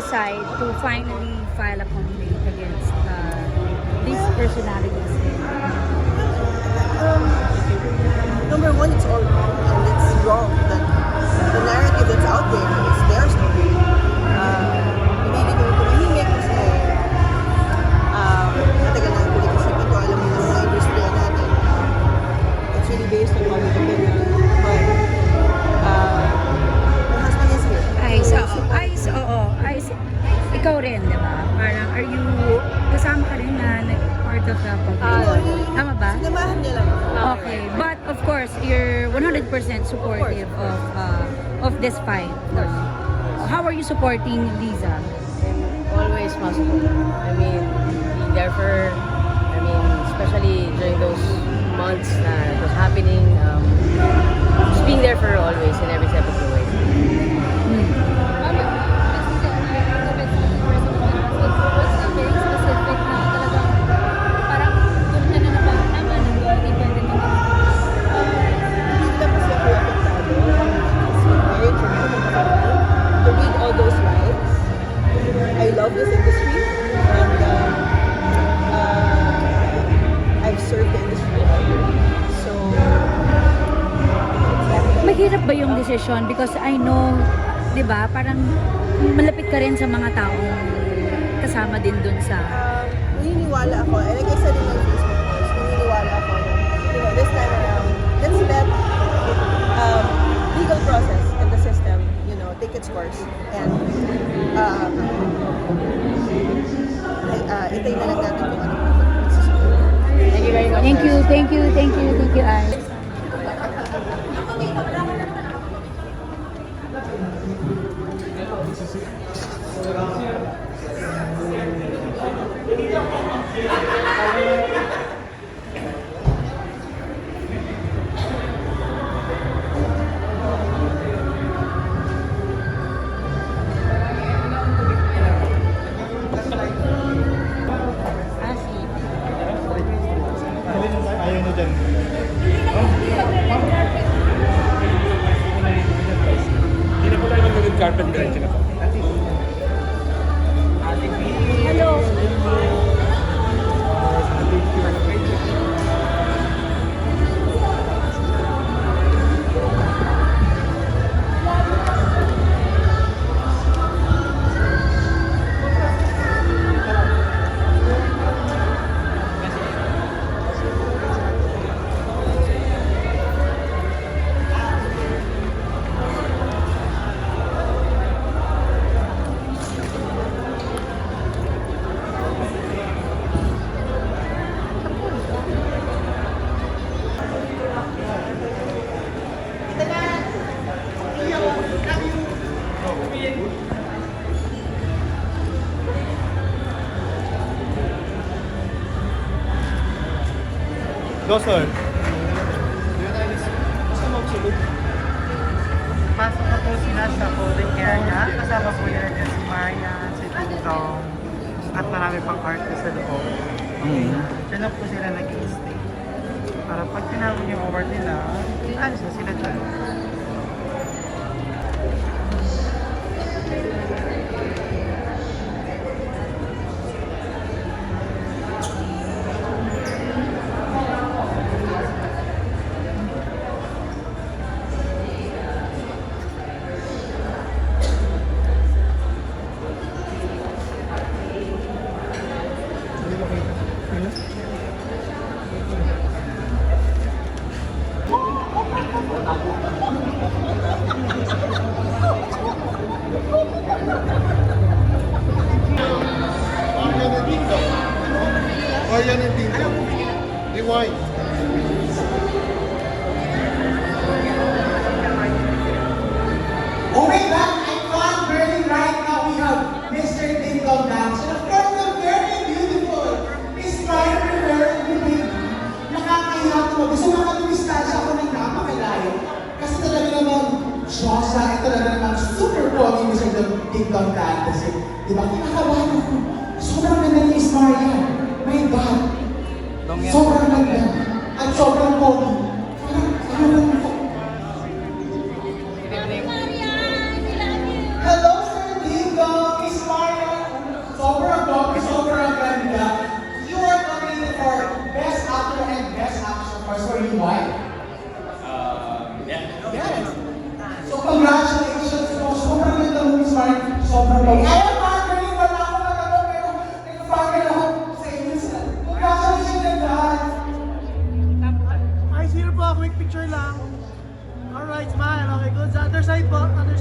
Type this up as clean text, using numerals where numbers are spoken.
decide to finally file a complaint against these personalities? Number one, it's all wrong, and it's wrong that the narrative that's out there is their story. Hindi ko tumahimik kasi matagal na yung pinag-isipan ko, alam mo na mga industriya natin. It's really based on public opinion. But my husband is here. Ikaw rin, di ba? Parang, are you, kasama ka rin na part of the complaint? Tama ba? Sinamahan niya lang ako. Okay, but of course, you're 100% supportive of this fight. How are you supporting Liza? Always possible. I mean, being there for, especially during those months na it was happening, just being there for her always in every step of the way. I love this industry, and I've served the industry so Mahirap ba yung decision? Because I know, di ba, parang malapit ka rin sa mga taong kasama din dun sa... naniniwala ako, and like I said in my Facebook post, naniniwala ako na, this time around, let's let legal process and the system, take its course, and itay na lang natin kung ano. Thank you very much. Thank you, Ay. Ayaw mo dyan. Hindi na po tayo mag-red carpet diretso na po. Hello. Go, sir. Pasok na po sila sa holding area. Kasama po nila dyan si Marian, si Tutong, at marami pang artist sa loob. Diyan na po sila nag-i-stay. Para pag tinawag yung award nila, alis na sila dyan. Yan yung dito. Rewind. Oh my God, I found Berlin right now. We have Mr. Ding Dong Dance. And of course, the very beautiful Miss Marian Rivera. Nakakahiya ko. Gusto makatumistansya ako ng napakalayo. Kasi talaga naman, Diyosa, at talaga naman super pogi Mr. Ding Dong Dance. Di ba? Kinakabahan ako. Sobrang ganda ni Miss Marian. My God. Sobrang ganda. At sobrang pogi. Parang, ano lang ako. Hello, Sir Ding Dong, Miss Marian. Okay. I am fangirling, wala akong magagawa, pero nag-fangirl ako sa inyo. Congratulations and God. Ay, zero po. Quick picture lang. Alright, smile. Okay, good. Sa other side po. Other